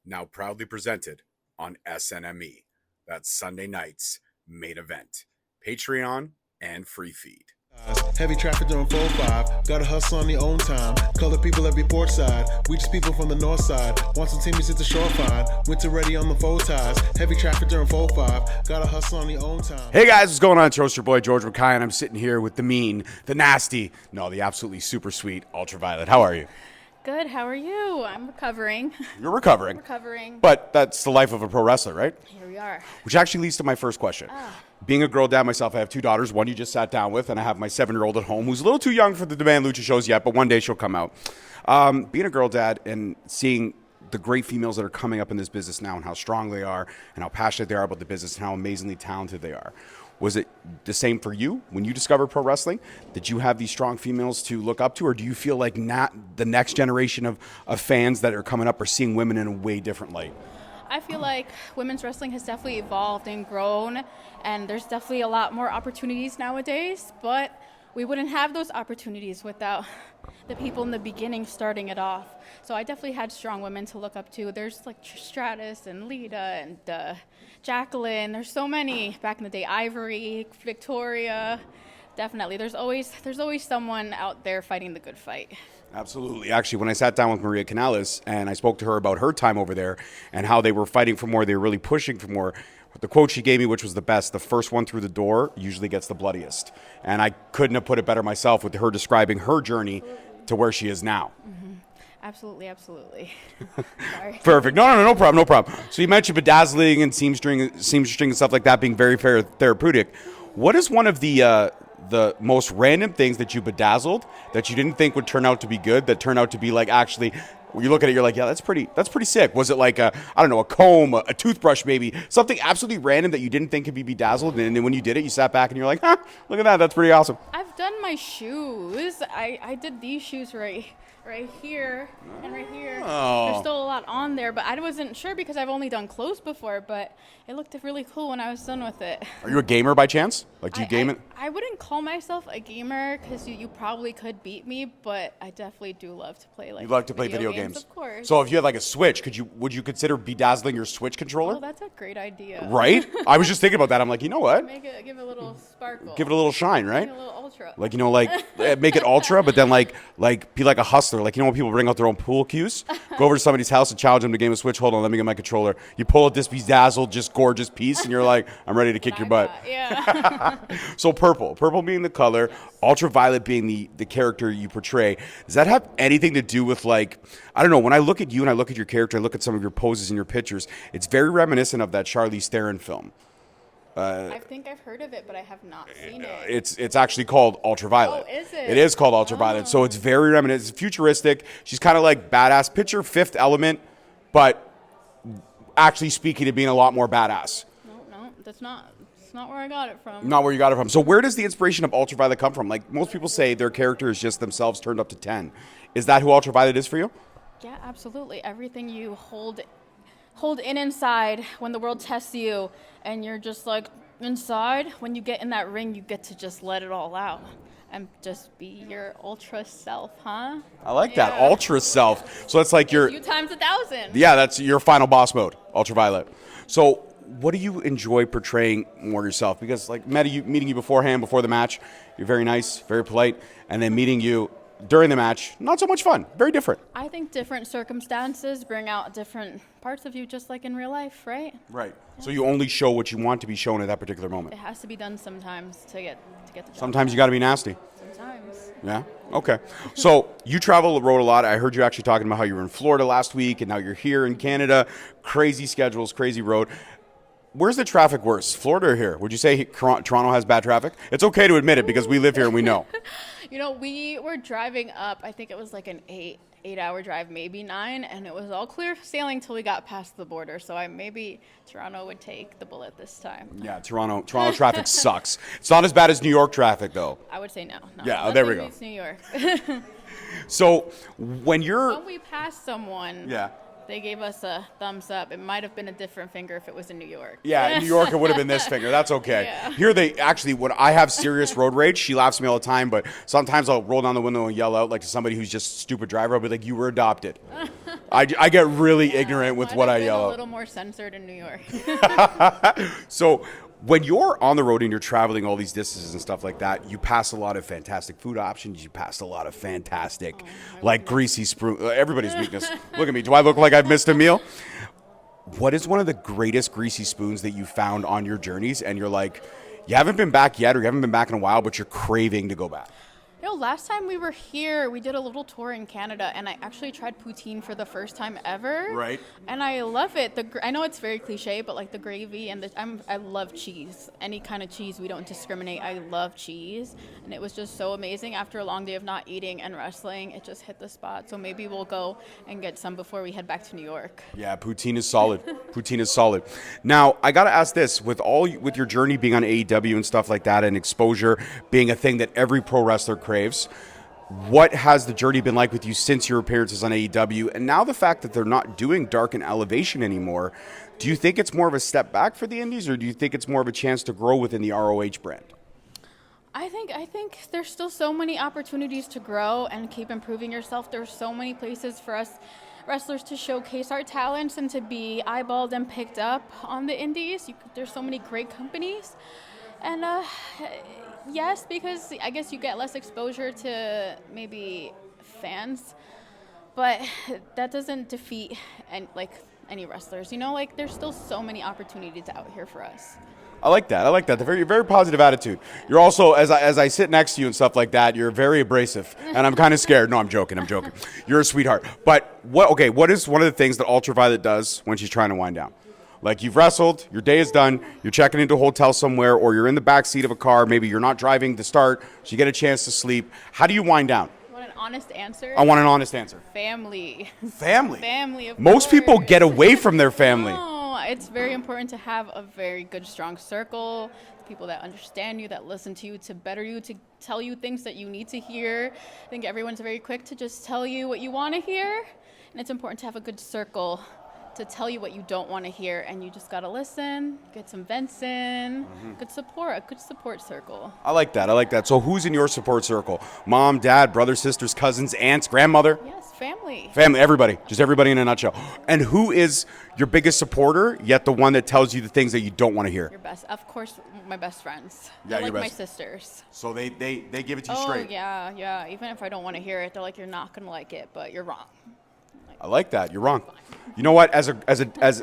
now proudly presented on SNME. That's Sunday night's main event. Patreon and free feed. Heavy traffic during 4-5. Gotta hustle on your own time. Color people every port side. We just people from the north side. Want some Timmy's at the shore fine. Winter ready on the four ties. Heavy traffic during 4-5. Gotta hustle on your own time. Hey guys, what's going on? It's your boy George McKay, and I'm sitting here with the mean, the nasty, no, the absolutely super sweet Ultraviolet. How are you? Good. How are you? I'm recovering. You're recovering. Recovering. But that's the life of a pro wrestler, right? Here we are. Which actually leads to my first question. Being a girl dad myself, I have two daughters. One you just sat down with, and I have my 7-year-old at home who's a little too young for the Demand Lucha shows yet, but one day she'll come out. Being a girl dad and seeing the great females that are coming up in this business now and how strong they are and how passionate they are about the business and how amazingly talented they are. Was it the same for you when you discovered pro wrestling? Did you have these strong females to look up to, or do you feel like the next generation of fans that are coming up are seeing women in a way different light? I feel like women's wrestling has definitely evolved and grown, and there's definitely a lot more opportunities nowadays, but we wouldn't have those opportunities without the people in the beginning starting it off. So I definitely had strong women to look up to. There's like Stratus and Lita and Jacqueline. There's so many back in the day. Ivory, Victoria. Definitely. There's always someone out there fighting the good fight. Absolutely. Actually, when I sat down with Maria Canales and I spoke to her about her time over there and how they were fighting for more, they were really pushing for more, the quote she gave me, which was the best, the first one through the door usually gets the bloodiest. And I couldn't have put it better myself with her describing her journey to where she is now. Mm-hmm. Absolutely. Sorry. Perfect. No problem. So you mentioned bedazzling and seamstring and stuff like that being very therapeutic. What is one of the most random things that you bedazzled that you didn't think would turn out to be good, that turned out to be like actually, when you look at it, you're like, yeah, that's pretty sick. Was it like a comb, a toothbrush maybe, something absolutely random that you didn't think could be bedazzled, and then when you did it, you sat back and you're like, look at that, that's pretty awesome. I've done my shoes. I did these shoes right here and right here. Oh. There's still a lot on there, but I wasn't sure because I've only done clothes before, but it looked really cool when I was done with it. Are you a gamer by chance? Like, do you game it? I wouldn't call myself a gamer because you probably could beat me, but I definitely do love to play You like to play video games? Of course. So if you had like a Switch, would you consider bedazzling your Switch controller? Oh, that's a great idea. Right? I was just thinking about that. I'm like, you know what? Give it a little sparkle. Give it a little shine, right? Give it a little ultra. Like, make it ultra, but then like be like a hustler. Like, when people bring out their own pool cues, go over to somebody's house and challenge them to game of Switch. Hold on, let me get my controller. You pull out this bedazzled, just gorgeous piece, and you're like, I'm ready to kick your butt. Yeah. So purple being the color, ultraviolet being the character you portray. Does that have anything to do with, like, I don't know, when I look at you and I look at your character, I look at some of your poses and your pictures, it's very reminiscent of that Charlize Theron film. I think I've heard of it, but I have not seen it. It's actually called Ultraviolet. Oh, is it? It is called Ultraviolet. So it's very reminiscent. It's futuristic. She's kind of like badass. Picture Fifth Element, but actually speaking to being a lot more badass. No, that's not where I got it from. Not where you got it from. So where does the inspiration of Ultraviolet come from? Like, most people say their character is just themselves turned up to 10. Is that who Ultraviolet is for you? Yeah, absolutely. Everything you hold in inside when the world tests you and you're just like inside, when you get in that ring, you get to just let it all out and just be your ultra self, huh? I like that. Ultra self. So that's like your... You times 1,000. Yeah, that's your final boss mode, Ultraviolet. So what do you enjoy portraying more yourself? Because like meeting you beforehand, before the match, you're very nice, very polite, and then meeting you during the match, not so much fun. Very different. I think different circumstances bring out different parts of you, just like in real life, right? Right. Yeah. So you only show what you want to be shown at that particular moment. It has to be done sometimes to get the job. Sometimes you got to be nasty. Sometimes. Yeah. Okay. So you travel the road a lot. I heard you actually talking about how you were in Florida last week, and now you're here in Canada. Crazy schedules, crazy road. Where's the traffic worse, Florida or here? Would you say Toronto has bad traffic? It's okay to admit it because we live here and we know. We were driving up, I think it was like an eight-hour drive, maybe 9, and it was all clear sailing till we got past the border. So maybe Toronto would take the bullet this time. Yeah, Toronto traffic sucks. It's not as bad as New York traffic, though. I would say no. Yeah, there we go. New York. So when we pass someone, they gave us a thumbs up. It might have been a different finger if it was in New York. Yeah, in New York it would have been this finger. That's okay. Yeah. Here when I have serious road rage, she laughs at me all the time, but sometimes I'll roll down the window and yell out like to somebody who's just a stupid driver. I'll be like, you were adopted. I get really ignorant with what I yell A out. little more censored in New York. So when you're on the road and you're traveling all these distances and stuff like that, you pass a lot of fantastic food options. You pass a lot of fantastic, like greasy spoon. Everybody's weakness. Look at me. Do I look like I've missed a meal? What is one of the greatest greasy spoons that you found on your journeys? And you're like, you haven't been back yet, or you haven't been back in a while, but you're craving to go back. Last time we were here, we did a little tour in Canada, and I actually tried poutine for the first time ever. Right. And I love it. I know it's very cliche, but like the gravy and I love cheese. Any kind of cheese, we don't discriminate. I love cheese, and it was just so amazing. After a long day of not eating and wrestling, it just hit the spot. So maybe we'll go and get some before we head back to New York. Yeah, poutine is solid. Poutine is solid. Now, I got to ask this: with your journey being on AEW and stuff like that, and exposure being a thing that every pro wrestler craves, what has the journey been like with you since your appearances on AEW? And now the fact that they're not doing Dark and Elevation anymore, do you think it's more of a step back for the indies, or do you think it's more of a chance to grow within the ROH brand? I think there's still so many opportunities to grow and keep improving yourself. There's so many places for us wrestlers to showcase our talents and to be eyeballed and picked up on the indies. There's so many great companies. And yes, because I guess you get less exposure to maybe fans, but that doesn't defeat any wrestlers. There's still so many opportunities out here for us. I like that. The very positive attitude. You're also, as I sit next to you and stuff like that, you're very abrasive, and I'm kind of scared. No, I'm joking. You're a sweetheart. But what is one of the things that Ultraviolet does when she's trying to wind down? Like, you've wrestled, your day is done, you're checking into a hotel somewhere, or you're in the back seat of a car, maybe you're not driving to start, so you get a chance to sleep. How do you wind down? You want an honest answer? I want an honest answer. Family. Family, of Most course. people get away from their family. No, it's very important to have a very good, strong circle, people that understand you, that listen to you, to better you, to tell you things that you need to hear. I think everyone's very quick to just tell you what you want to hear, and it's important to have a good circle to tell you what you don't want to hear, and you just got to listen, get some vents in, a good support circle. I like that. So who's in your support circle? Mom, dad, brothers, sisters, cousins, aunts, grandmother? Yes, family. Family, everybody. Just everybody in a nutshell. And who is your biggest supporter, yet the one that tells you the things that you don't want to hear? Your best. Of course, my best friends. Yeah, They're your like best. my sisters. So they give it to you Oh, straight. yeah. Even if I don't want to hear it, they're like, you're not going to like it, but you're wrong. I like that. You're wrong. You know what? As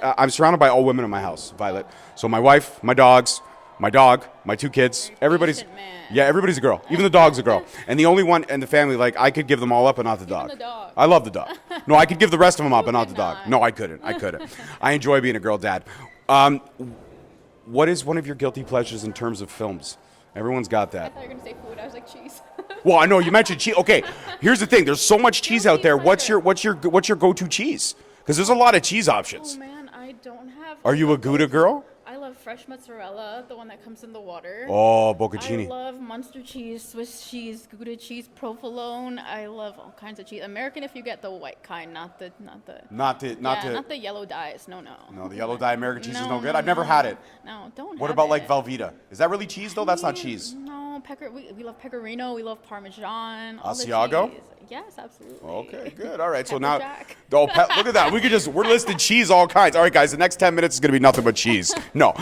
I'm surrounded by all women in my house, Violet. So my wife, my dogs, my dog, my two kids, everybody's a girl. Even the dog's a girl. And the only one in the family, like, I could give them all up, but not the dog. Even the dog. I love the dog. No, I could give the rest of them up, but not the could dog. not. No, I couldn't. I enjoy being a girl dad. What is one of your guilty pleasures in terms of films? Everyone's got I that. thought you were going to say food. I was like, cheese. Well, I know you mentioned cheese. Okay, here's the thing. There's so much cheese out there. What's your go-to cheese? Because there's a lot of cheese options. Oh, man, I don't have... Are you a Gouda girl? I love fresh mozzarella, the one that comes in the water. Oh, I bocconcini. love Munster cheese, Swiss cheese, Gouda cheese, provolone. I love all kinds of cheese. American if you get the white kind, not the yellow dyes. No. No, the yellow dye American cheese is no good. No, I've never had it. No, don't. What have about like it. Velveeta? Is that really cheese though? That's not cheese. No, we love pecorino. We love Parmesan. All the Asiago? cheese. Yes, absolutely. Okay, good. All right. So Pepper now, jack. look at that. We're listing cheese all kinds. All right, guys. The next 10 minutes is going to be nothing but cheese. No.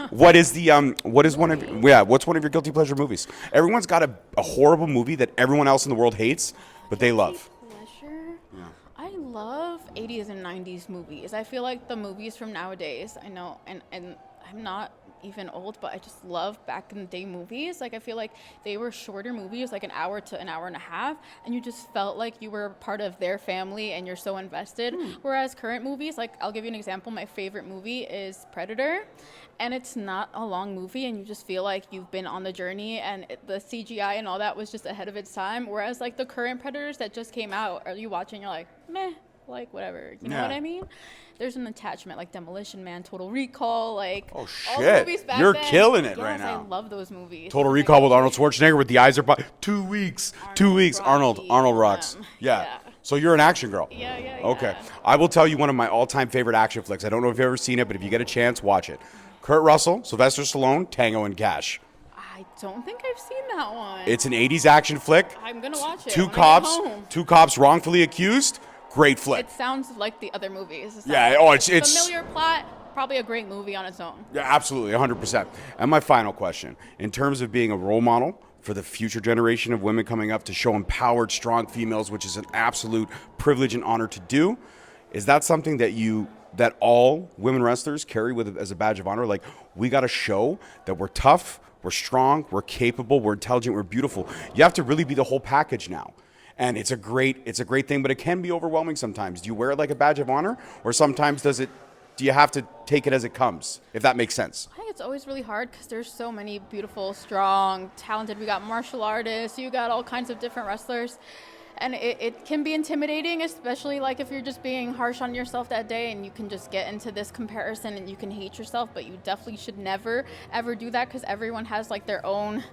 What's one of your guilty pleasure movies? Everyone's got a horrible movie that everyone else in the world hates, but they love. Pleasure. Yeah. I love 80s and 90s movies. I feel like the movies from nowadays, I know, and I'm not even old, but I just love back in the day movies. Like, I feel like they were shorter movies, like an hour to an hour and a half, and you just felt like you were part of their family and you're so invested. Whereas current movies, like, I'll give you an example. My favorite movie is Predator, and it's not a long movie, and you just feel like you've been on the journey, and the CGI and all that was just ahead of its time. Whereas, like, the current Predators that just came out, are you watching, you're like, meh, like, whatever. You know what I mean? There's an attachment, like Demolition Man, Total Recall, like, Oh, all the shit. movies back You're then. killing it Yes, right now. I love those movies. Total Recall with Arnold Schwarzenegger with the eyes are 2 weeks. 2 weeks. Rocky, Arnold rocks. Yeah. So you're an action girl. Yeah. Okay. I will tell you one of my all-time favorite action flicks. I don't know if you've ever seen it, but if you get a chance, watch it. Kurt Russell, Sylvester Stallone, Tango and Cash. I don't think I've seen that one. It's an 80s action flick. I'm going to watch it Two when I get cops, home. two cops wrongfully accused, Great flick. It sounds like the other movies. Yeah, oh, it's familiar plot, probably a great movie on its own. Yeah, absolutely, 100%. And my final question, in terms of being a role model for the future generation of women coming up to show empowered, strong females, which is an absolute privilege and honor to do, is that something that all women wrestlers carry with as a badge of honor? Like, we got to show that we're tough, we're strong, we're capable, we're intelligent, we're beautiful. You have to really be the whole package now. And it's a great thing, but it can be overwhelming sometimes. Do you wear it like a badge of honor, or sometimes do you have to take it as it comes, if that makes sense? I think it's always really hard because there's so many beautiful, strong, talented. We got martial artists, you got all kinds of different wrestlers. And it can be intimidating, especially like if you're just being harsh on yourself that day and you can just get into this comparison and you can hate yourself, but you definitely should never, ever do that because everyone has like their own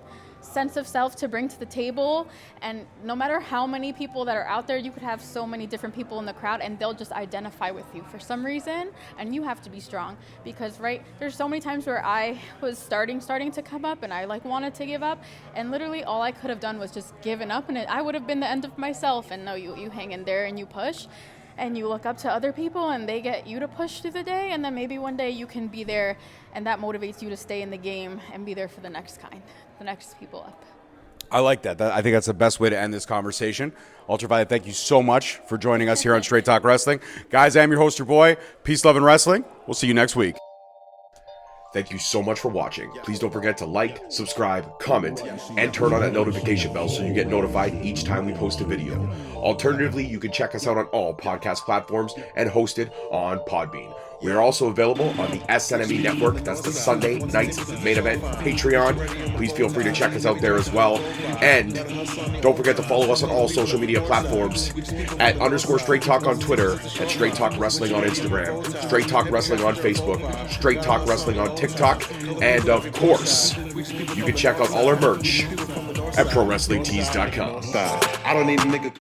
sense of self to bring to the table, and no matter how many people that are out there, you could have so many different people in the crowd and they'll just identify with you for some reason, and you have to be strong because there's so many times where I was starting to come up and I like wanted to give up, and literally all I could have done was just given up, and I would have been the end of myself. And no, you hang in there and you push and you look up to other people and they get you to push through the day, and then maybe one day you can be there and that motivates you to stay in the game and be there for the next people up. I like that. I think that's the best way to end this conversation. Ultraviolet, thank you so much for joining us here on Straight Talk Wrestling. Guys, I'm your host, your boy. Peace, love, and wrestling. We'll see you next week. Thank you so much for watching. Please don't forget to like, subscribe, comment, and turn on that notification bell so you get notified each time we post a video. Alternatively, you can check us out on all podcast platforms and hosted on Podbean. We are also available on the SNME Network. That's the Sunday Nights Main Event Patreon. Please feel free to check us out there as well. And don't forget to follow us on all social media platforms at _Straight Talk on Twitter, at Straight Talk Wrestling on Instagram, Straight Talk Wrestling on Facebook, Straight Talk Wrestling on TikTok, and of course, you can check out all our merch at ProWrestlingTees.com. I don't need a nigga.